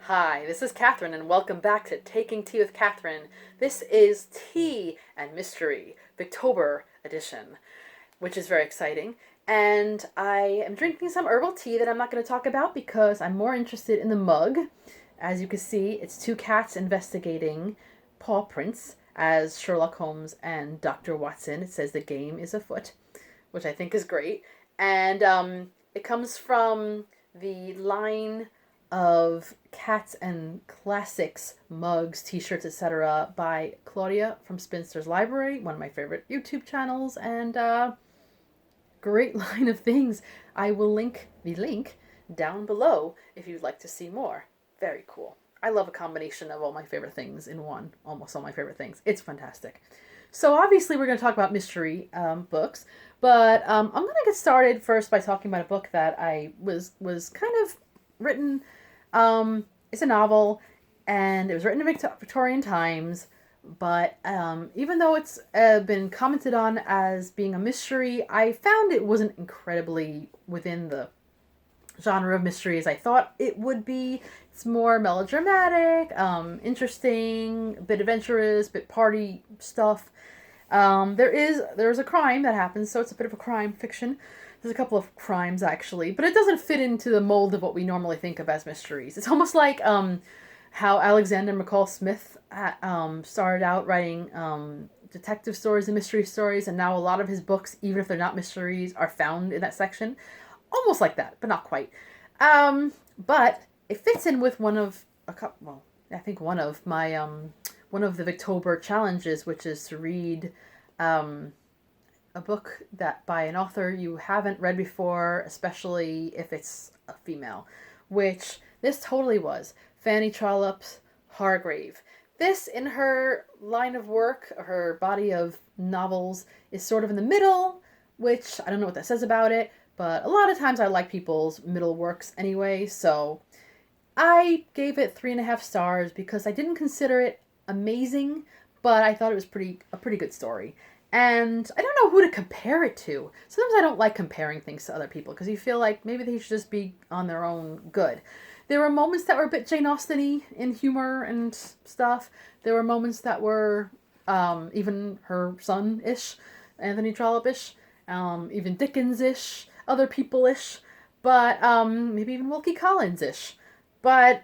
Hi, this is Catherine, and welcome back to Taking Tea with Catherine. This is Tea and Mystery, Victober edition, which is very exciting. And I am drinking some herbal tea that I'm not going to talk about because I'm more interested in the mug. As you can see, it's two cats investigating paw prints as Sherlock Holmes and Dr. Watson. It says the game is afoot, which I think is great. And it comes from the line of cats and classics, mugs, t-shirts, etc. by Claudia from Spinster's Library, one of my favorite YouTube channels, and great line of things. I will link the link down below if you'd like to see more. Very cool. I love a combination of all my favorite things in one, almost all my favorite things. It's fantastic. So obviously we're going to talk about mystery books, but I'm going to get started first by talking about a book that I was kind of written. It's a novel, and it was written in Victorian times. But even though it's been commented on as being a mystery, I found it wasn't incredibly within the genre of mystery as I thought it would be. It's more melodramatic, interesting, a bit adventurous, a bit party stuff. There's a crime that happens, so it's a bit of a crime fiction. There's a couple of crimes actually, but it doesn't fit into the mold of what we normally think of as mysteries. It's almost like how Alexander McCall Smith started out writing detective stories and mystery stories, and now a lot of his books, even if they're not mysteries, are found in that section. Almost like that, but not quite. But it fits in with one of a couple. Well, I think one of my one of the Victober challenges, which is to read a book that by an author you haven't read before, especially if it's a female, which this totally was. Fanny Trollope's Hargrave. This, in her line of work, her body of novels, is sort of in the middle, which I don't know what that says about it, but a lot of times I like people's middle works anyway, so I gave it 3.5 stars because I didn't consider it amazing, but I thought it was a pretty good story. And I don't know who to compare it to. Sometimes I don't like comparing things to other people because you feel like maybe they should just be on their own good. There were moments that were a bit Jane Austen-y in humor and stuff. There were moments that were even her son-ish, Anthony Trollope-ish, even Dickens-ish, other people-ish, but maybe even Wilkie Collins-ish. But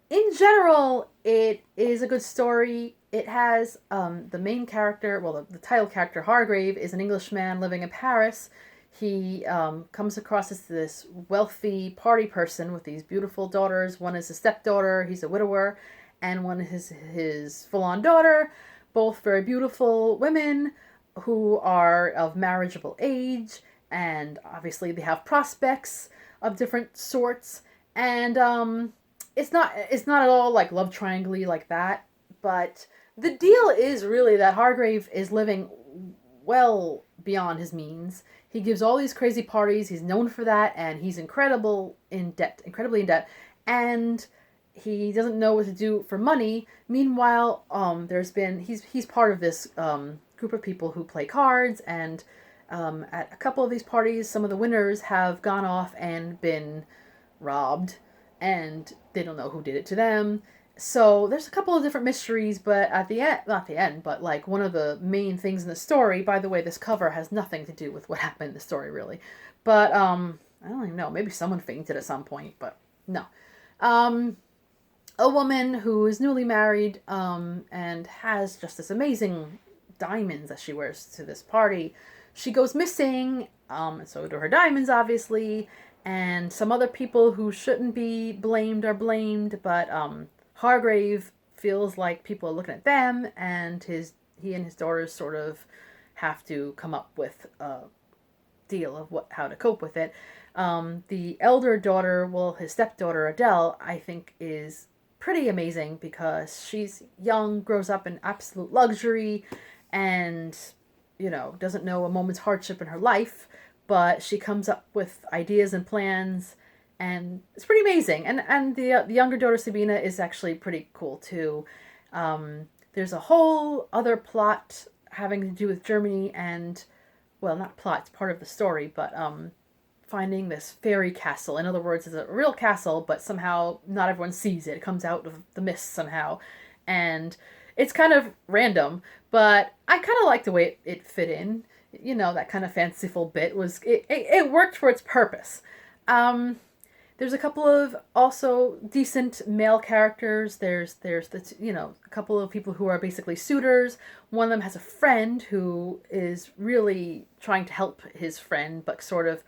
in general, it is a good story. It has the main character, well, the title character, Hargrave, is an Englishman living in Paris. He comes across as this wealthy party person with these beautiful daughters. One is a stepdaughter, he's a widower, and one is his full-on daughter. Both very beautiful women who are of marriageable age, and obviously they have prospects of different sorts. And it's not at all like love triangle-y like that, but the deal is really that Hargrave is living well beyond his means. He gives all these crazy parties. He's known for that, and he's incredibly in debt, and he doesn't know what to do for money. Meanwhile, he's part of this group of people who play cards, and at a couple of these parties, some of the winners have gone off and been robbed, and they don't know who did it to them. So there's a couple of different mysteries, but at the end, not the end, but like one of the main things in the story, by the way, this cover has nothing to do with what happened in the story really. But I don't even know, maybe someone fainted at some point, but no. A woman who is newly married and has just this amazing diamonds that she wears to this party. She goes missing, and so do her diamonds, obviously, and some other people who shouldn't be blamed are blamed, but Hargrave feels like people are looking at them, and he and his daughters sort of have to come up with a deal of how to cope with it. The elder daughter, well, his stepdaughter Adele, I think is pretty amazing because she's young, grows up in absolute luxury, and doesn't know a moment's hardship in her life, but she comes up with ideas and plans, and it's pretty amazing. And the younger daughter Sabina is actually pretty cool too. There's a whole other plot having to do with Germany, and well, not plot, it's part of the story, but finding this fairy castle. In other words, it's a real castle, but somehow not everyone sees it. It comes out of the mist somehow. And it's kind of random, but I kind of like the way it fit in. You know, that kind of fanciful bit was, it worked for its purpose. There's a couple of also decent male characters. There's a couple of people who are basically suitors. One of them has a friend who is really trying to help his friend, but sort of,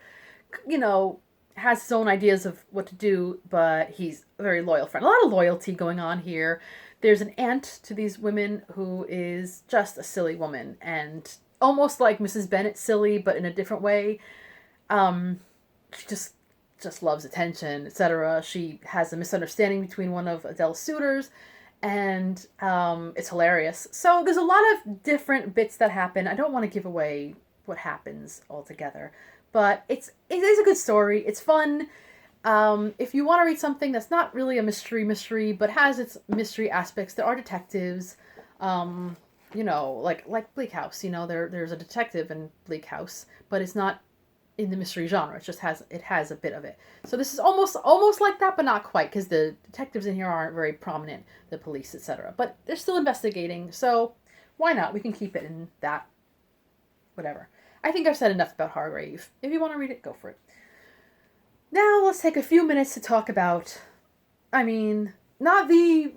has his own ideas of what to do, but he's a very loyal friend. A lot of loyalty going on here. There's an aunt to these women who is just a silly woman, and almost like Mrs. Bennet silly, but in a different way. She just loves attention, etc. She has a misunderstanding between one of Adele's suitors, and it's hilarious. So there's a lot of different bits that happen. I don't want to give away what happens altogether, but it is a good story. It's fun. If you want to read something that's not really a mystery, but has its mystery aspects, there are detectives. Like Bleak House. There's a detective in Bleak House, but it's not in the mystery genre. It has a bit of it. So this is almost like that, but not quite, because the detectives in here aren't very prominent, the police, etc. But they're still investigating, so why not? We can keep it in that. Whatever. I think I've said enough about Hargrave. If you want to read it, go for it. Now let's take a few minutes to talk about, not the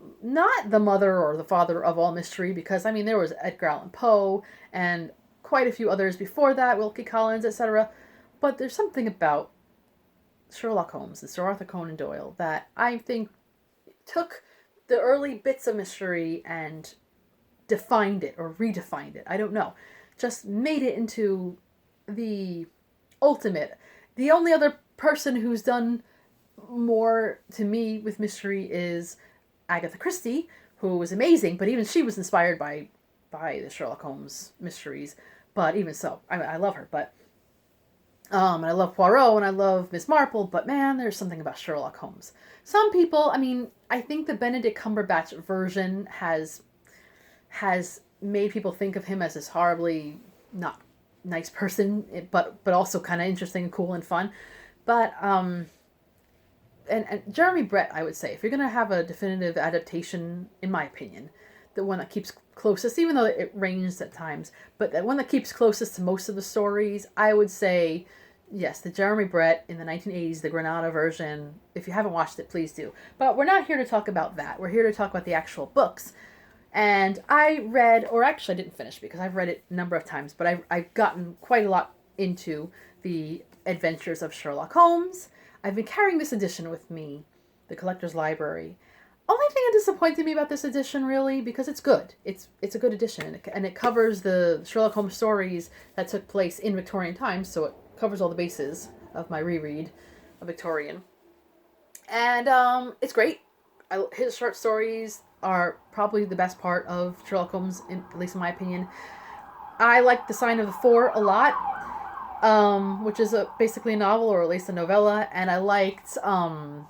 mother or the father of all mystery, because there was Edgar Allan Poe and quite a few others before that, Wilkie Collins, etc. But there's something about Sherlock Holmes and Sir Arthur Conan Doyle that I think took the early bits of mystery and defined it or redefined it. I don't know. Just made it into the ultimate. The only other person who's done more to me with mystery is Agatha Christie, who was amazing, but even she was inspired by the Sherlock Holmes mysteries. But even so, I love her. But and I love Poirot and I love Miss Marple, but man, there's something about Sherlock Holmes. Some people, I think the Benedict Cumberbatch version has made people think of him as this horribly not nice person, but also kind of interesting and cool and fun. But and Jeremy Brett, I would say, if you're gonna have a definitive adaptation, in my opinion, the one that keeps closest, even though it ranges at times, but the one that keeps closest to most of the stories, I would say, yes, the Jeremy Brett in the 1980s, the Granada version. If you haven't watched it, please do. But we're not here to talk about that. We're here to talk about the actual books. And I read, or actually I didn't finish because I've read it a number of times, but I've gotten quite a lot into the adventures of Sherlock Holmes. I've been carrying this edition with me, the Collector's Library. Only thing that disappointed me about this edition, really, because it's good. It's a good edition, and it covers the Sherlock Holmes stories that took place in Victorian times, so it covers all the bases of my reread of Victorian. And it's great. His short stories are probably the best part of Sherlock Holmes, at least in my opinion. I like The Sign of the Four a lot, which is basically a novel, or at least a novella, and I liked the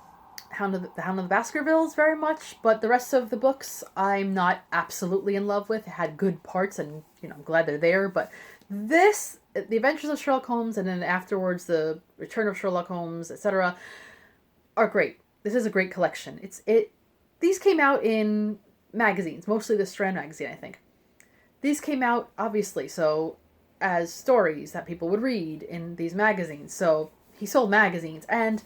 Hound of the Baskervilles very much, but the rest of the books I'm not absolutely in love with. It had good parts, and I'm glad they're there, but The Adventures of Sherlock Holmes, and then afterwards The Return of Sherlock Holmes, etc., are great. This is a great collection. These came out in magazines, mostly the Strand magazine, I think. These came out, obviously, so as stories that people would read in these magazines. So he sold magazines, and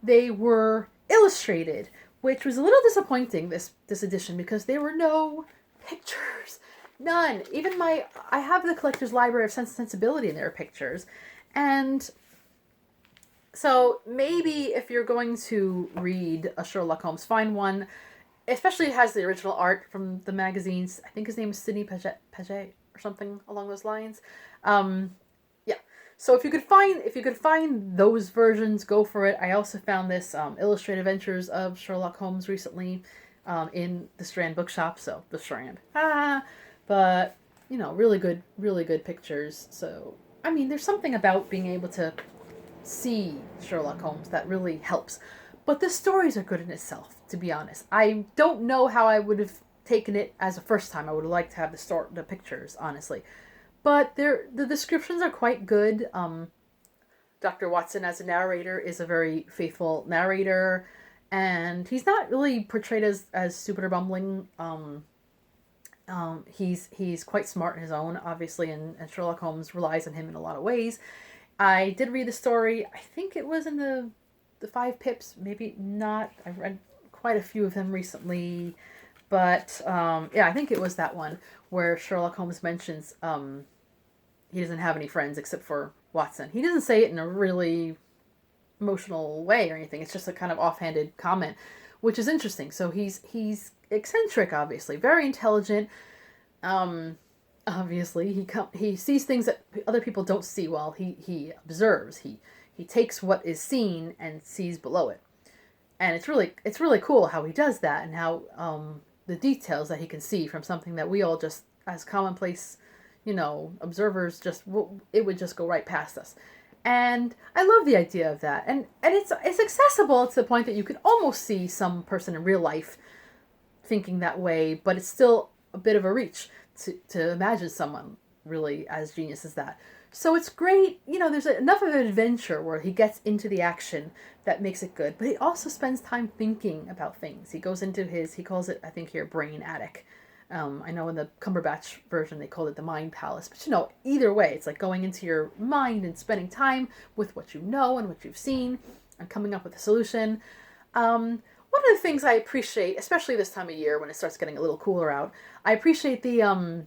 they were illustrated, which was a little disappointing, this edition, because there were no pictures. None. Even I have the Collector's Library of Sense and Sensibility, and there are pictures. And so maybe if you're going to read a Sherlock Holmes, find one, especially it has the original art from the magazines. I think his name is Sidney Paget or something along those lines. Yeah. So if you could find those versions, go for it. I also found this Illustrated Adventures of Sherlock Holmes recently in the Strand bookshop. So the Strand. But really good pictures. So there's something about being able to see Sherlock Holmes that really helps. But the stories are good in itself, to be honest. I don't know how I would have taken it as a first time. I would have liked to have the pictures, honestly. But the descriptions are quite good. Dr. Watson as a narrator is a very faithful narrator, and he's not really portrayed as stupid or bumbling. He's quite smart in his own, obviously, and Sherlock Holmes relies on him in a lot of ways. I did read the story. I think it was in the Five Pips, maybe not. I've read quite a few of them recently, but yeah, I think it was that one where Sherlock Holmes mentions he doesn't have any friends except for Watson. He doesn't say it in a really emotional way or anything. It's just a kind of offhanded comment, which is interesting. So he's eccentric, obviously, very intelligent. Obviously, he sees things that other people don't see. Well, he observes. He takes what is seen and sees below it, and it's really cool how he does that, and how the details that he can see from something that we all just as commonplace, observers, it would just go right past us. And I love the idea of that, and it's accessible to the point that you can almost see some person in real life thinking that way, but it's still a bit of a reach to imagine someone really as genius as that. So it's great, there's enough of an adventure where he gets into the action that makes it good, but he also spends time thinking about things. He goes into he calls it, I think here, brain attic. I know in the Cumberbatch version they called it the mind palace, but either way, it's like going into your mind and spending time with what you know and what you've seen and coming up with a solution. One of the things I appreciate, especially this time of year when it starts getting a little cooler out, I appreciate the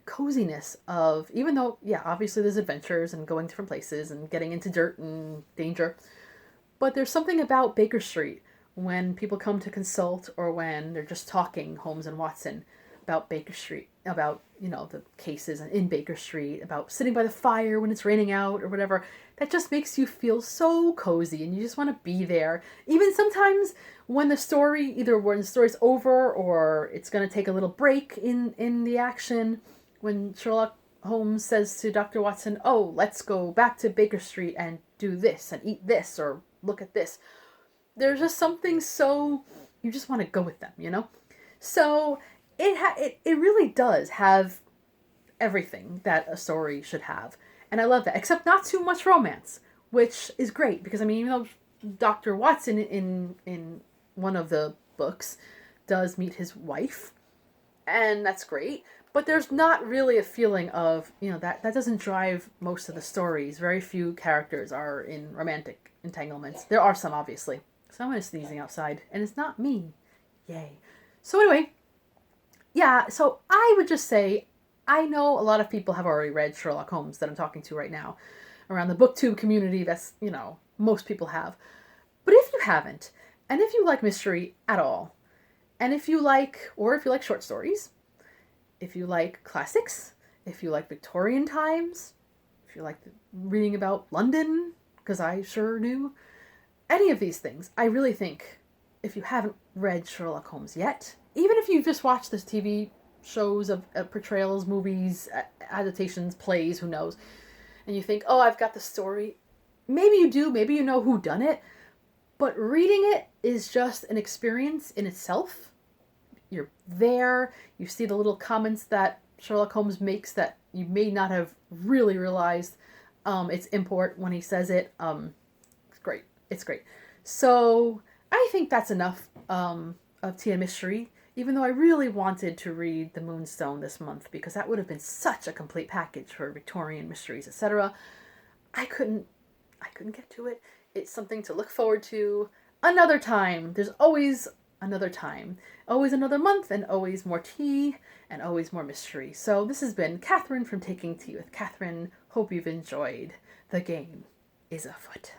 coziness of, even though, yeah, obviously there's adventures and going different places and getting into dirt and danger, but there's something about Baker Street when people come to consult or when they're just talking, Holmes and Watson, about Baker Street, about, the cases in Baker Street, about sitting by the fire when it's raining out or whatever, that just makes you feel so cozy and you just want to be there. Even sometimes when the story's over or it's going to take a little break in the action, when Sherlock Holmes says to Dr. Watson, oh, let's go back to Baker Street and do this and eat this or look at this. There's just something so, you just want to go with them, So it really does have everything that a story should have. And I love that, except not too much romance, which is great because, even though Dr. Watson in one of the books does meet his wife, and that's great, but there's not really a feeling of, that doesn't drive most of the stories. Very few characters are in romantic entanglements. There are some, obviously. Someone is sneezing outside, and it's not me. Yay. So anyway, yeah, so I would just say, I know a lot of people have already read Sherlock Holmes that I'm talking to right now. Around the booktube community, that's, most people have. But if you haven't, and if you like mystery at all, and if you like short stories, if you like classics, if you like Victorian times, if you like reading about London, because I sure do, any of these things, I really think, if you haven't read Sherlock Holmes yet, even if you've just watched this TV shows of portrayals, movies, adaptations, plays, who knows, and you think, oh, I've got the story, maybe you do, maybe you know who done it, but reading it is just an experience in itself. You're there, you see the little comments that Sherlock Holmes makes that you may not have really realized its import when he says it. It's great. So I think that's enough of Tea and Mystery, even though I really wanted to read The Moonstone this month because that would have been such a complete package for Victorian mysteries, etc. I couldn't get to it. It's something to look forward to another time. There's always another time. Always another month, and always more tea, and always more mystery. So this has been Catherine from Taking Tea with Catherine. Hope you've enjoyed. The game is afoot.